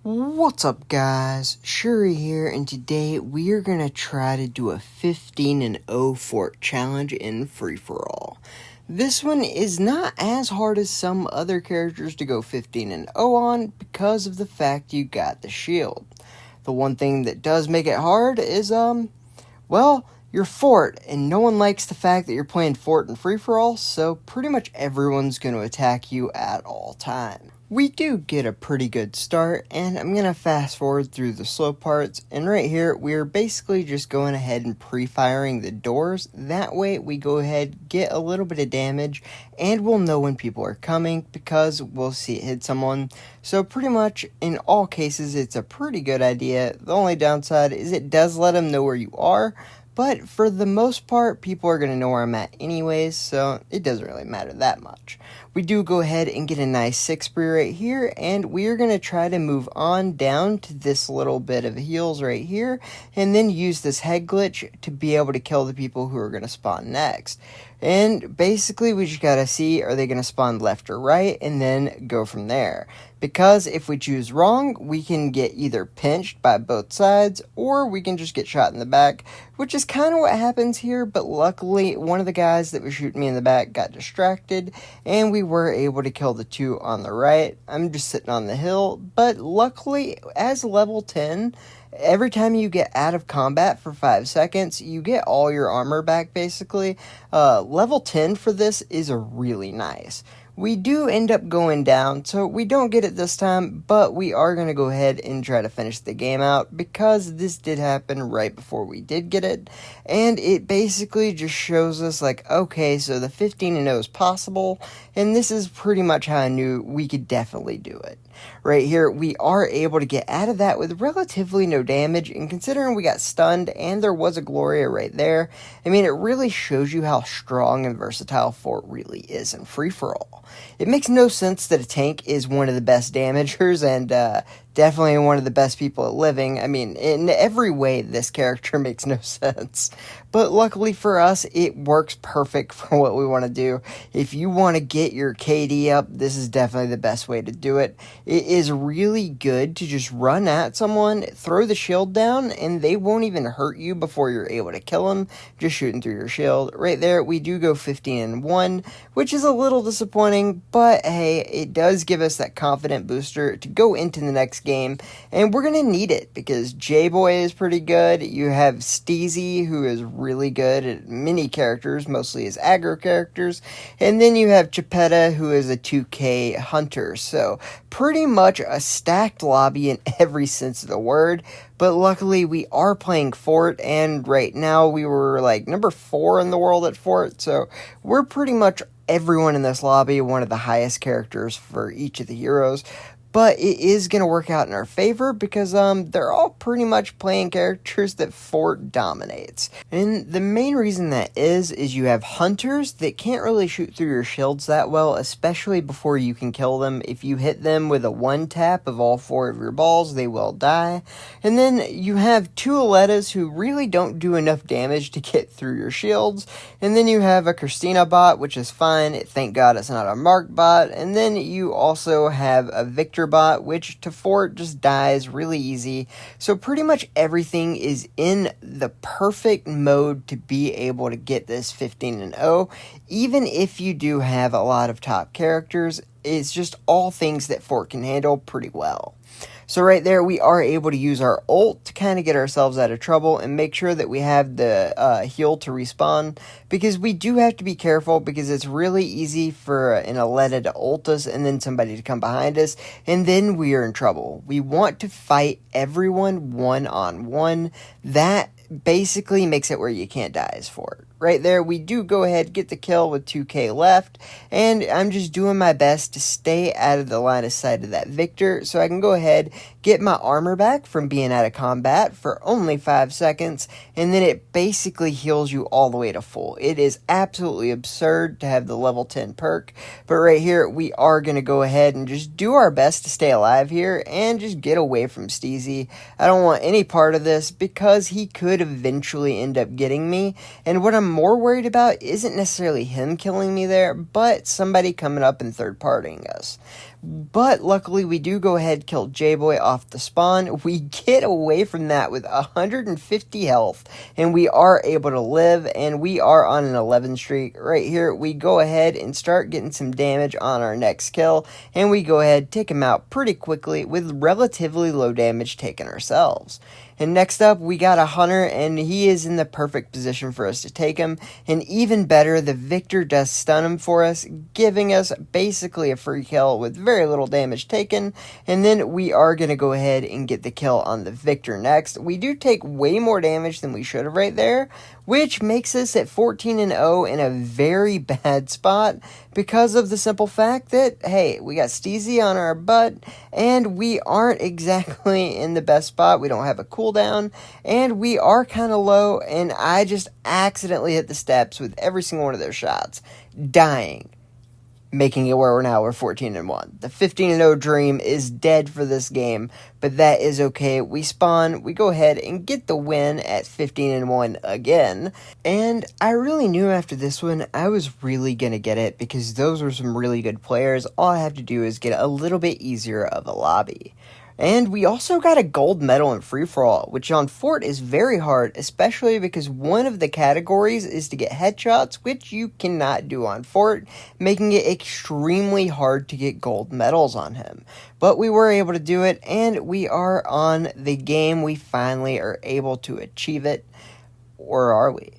What's up guys, Shouri here, and today we are going to try to do a 15-0 fort challenge in free-for-all. This one is not as hard as some other characters to go 15-0 on because of the fact you got the shield. The one thing that does make it hard is, well, your fort, and no one likes the fact that you're playing fort in free-for-all, so pretty much everyone's going to attack you at all times. We do get a pretty good start, and I'm going to fast forward through the slow parts, and right here we're basically just going ahead and pre-firing the doors. That way we go ahead, get a little bit of damage, and we'll know when people are coming because we'll see it hit someone. So pretty much in all cases it's a pretty good idea. The only downside is it does let them know where you are, but for the most part, people are going to know where I'm at anyways, so it doesn't really matter that much. We do go ahead and get a nice 6 spree right here, and we are going to try to move on down to this little bit of heals right here, and then use this head glitch to be able to kill the people who are going to spawn next. And basically, we just got to see, are they going to spawn left or right, and then go from there. Because if we choose wrong, we can get either pinched by both sides, or we can just get shot in the back, which is kind of what happens here, but luckily, one of the guys that was shooting me in the back got distracted, and we were able to kill the two on the right. I'm just sitting on the hill, but luckily, as level 10, every time you get out of combat for 5 seconds, you get all your armor back, basically. Level 10 for this is really nice. We do end up going down, so we don't get it this time, but we are going to go ahead and try to finish the game out because this did happen right before we did get it, and it basically just shows us like, okay, so the 15-0 is possible, and this is pretty much how I knew we could definitely do it. Right here, we are able to get out of that with relatively no damage, and considering we got stunned and there was a Gloria right there, I mean, it really shows you how strong and versatile fort really is in free-for-all. It makes no sense that a tank is one of the best damagers and definitely one of the best people at living. I mean, in every way, this character makes no sense. But luckily for us, it works perfect for what we want to do. If you want to get your KD up, this is definitely the best way to do it. It is really good to just run at someone, throw the shield down, and they won't even hurt you before you're able to kill them, just shooting through your shield. Right there, we do go 15-1, which is a little disappointing, but hey, it does give us that confident booster to go into the next game, and we're going to need it because J-Boy is pretty good. You have Steezy, who is really good at many characters, mostly as aggro characters, and then you have Chipetta, who is a 2K hunter, so pretty much a stacked lobby in every sense of the word. But luckily we are playing fort, and right now we were like number 4 in the world at fort, so we're pretty much everyone in this lobby, one of the highest characters for each of the heroes. But it is going to work out in our favor because they're all pretty much playing characters that fort dominates. And the main reason that is you have hunters that can't really shoot through your shields that well, especially before you can kill them. If you hit them with a 1-tap of all 4 of your balls, they will die. And then you have 2 Alettas who really don't do enough damage to get through your shields. And then you have a Christina bot, which is fine. Thank God it's not a Mark bot. And then you also have a Victor bot, which to fort just dies really easy. So pretty much everything is in the perfect mode to be able to get this 15-0. Even if you do have a lot of top characters, it's just all things that fort can handle pretty well. So right there, we are able to use our ult to kind of get ourselves out of trouble and make sure that we have the heal to respawn, because we do have to be careful because it's really easy for an Aletta to ult us and then somebody to come behind us, and then we are in trouble. We want to fight everyone one-on-one. That basically makes it where you can't die as fort. Right there, we do go ahead, get the kill with 2k left, and I'm just doing my best to stay out of the line of sight of that Victor, so I can go ahead, get my armor back from being out of combat for only 5 seconds, and then it basically heals you all the way to full. It is absolutely absurd to have the level 10 perk, but right here, we are going to go ahead and just do our best to stay alive here, and just get away from Steezy. I don't want any part of this, because he could eventually end up getting me, and what I'm more worried about isn't necessarily him killing me there, but somebody coming up and third-partying us. But luckily, we do go ahead, kill J-Boy off the spawn. We get away from that with 150 health, and we are able to live, and we are on an 11 streak. Right here, we go ahead and start getting some damage on our next kill, and we go ahead, take him out pretty quickly with relatively low damage taken ourselves. And next up, we got a Hunter, and he is in the perfect position for us to take him. And even better, the Victor does stun him for us, giving us basically a free kill with very little damage taken. And then we are going to go ahead and get the kill on the Victor next. We do take way more damage than we should have right there, which makes us at 14-0 in a very bad spot because of the simple fact that, hey, we got Steezy on our butt, and we aren't exactly in the best spot. We don't have a cooldown, and we are kind of low, and I just accidentally hit the steps with every single one of those shots, dying. Making it where we're 14-1. The 15-0 dream is dead for this game, but that is okay. We spawn, we go ahead and get the win at 15-1 again. And I really knew after this one I was really gonna get it because those were some really good players. All I have to do is get a little bit easier of a lobby. And we also got a gold medal in free-for-all, which on Fort is very hard, especially because one of the categories is to get headshots, which you cannot do on Fort, making it extremely hard to get gold medals on him. But we were able to do it, and we are on the game. We finally are able to achieve it. Or are we?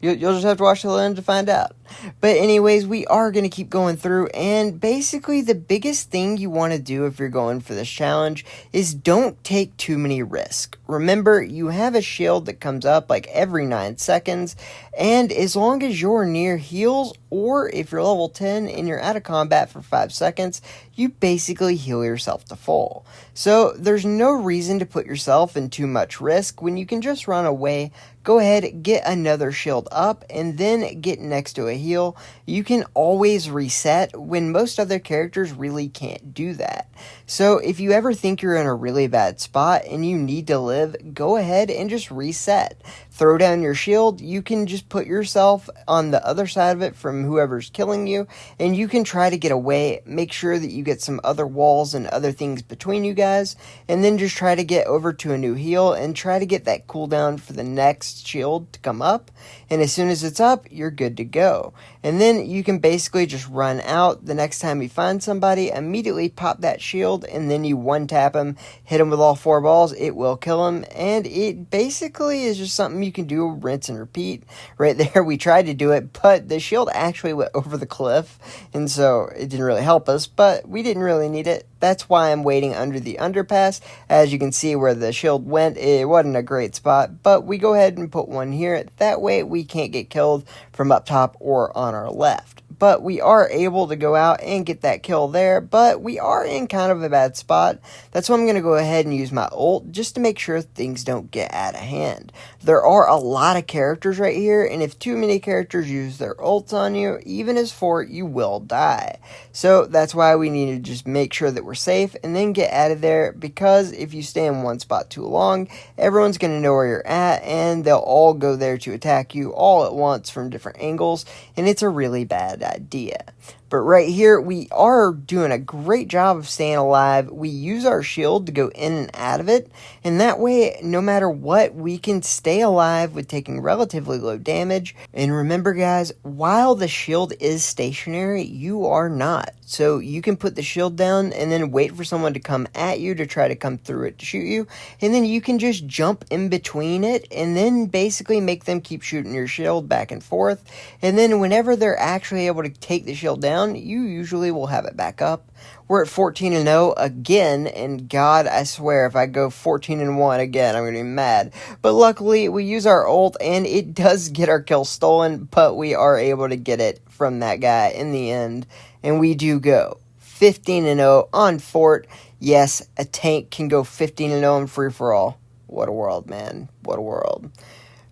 You'll just have to watch the end to find out. But anyways, we are going to keep going through, and basically the biggest thing you want to do if you're going for this challenge is don't take too many risks. Remember, you have a shield that comes up like every 9 seconds, and as long as you're near heals, or if you're level 10 and you're out of combat for 5 seconds, you basically heal yourself to full. So there's no reason to put yourself in too much risk when you can just run away. Go ahead, get another shield up, and then get next to a heal. You can always reset when most other characters really can't do that. So if you ever think you're in a really bad spot and you need to live, go ahead and just reset. Throw down your shield. You can just put yourself on the other side of it from whoever's killing you, and you can try to get away. Make sure that you get some other walls and other things between you guys, and then just try to get over to a new heal and try to get that cooldown for the next shield to come up. And as soon as it's up, you're good to go. And then you can basically just run out. The next time you find somebody, immediately pop that shield, and then you one-tap him, hit him with all 4 balls, it will kill him. And it basically is just something you can do, rinse and repeat. Right there, we tried to do it, but the shield actually went over the cliff, and so it didn't really help us, but we didn't really need it. That's why I'm waiting under the underpass. As you can see where the shield went, it wasn't a great spot, but we go ahead and put one here. That way we can't get killed from up top or on our left. But we are able to go out and get that kill there, but we are in kind of a bad spot. That's why I'm going to go ahead and use my ult just to make sure things don't get out of hand. There are a lot of characters right here, and if too many characters use their ults on you, even as Fort, you will die. So that's why we need to just make sure that we're safe and then get out of there, because if you stay in one spot too long, everyone's going to know where you're at, and they'll all go there to attack you all at once from different angles, and it's a really bad idea. But right here, we are doing a great job of staying alive. We use our shield to go in and out of it, and that way, no matter what, we can stay alive with taking relatively low damage. And remember, guys, while the shield is stationary, you are not. So you can put the shield down and then wait for someone to come at you to try to come through it to shoot you, and then you can just jump in between it and then basically make them keep shooting your shield back and forth. And then whenever they're actually able to take the shield down, you usually will have it back up. We're at 14-0 again, and God, I swear, if I go 14-1 again, I'm going to be mad. But luckily, we use our ult, and it does get our kill stolen, but we are able to get it from that guy in the end, and we do go 15-0 on Fort. Yes, a tank can go 15-0 in free-for-all. What a world, man. What a world.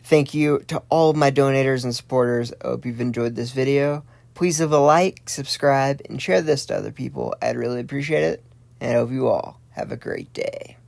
Thank you to all of my donators and supporters. I hope you've enjoyed this video. Please leave a like, subscribe, and share this to other people. I'd really appreciate it. And I hope you all have a great day.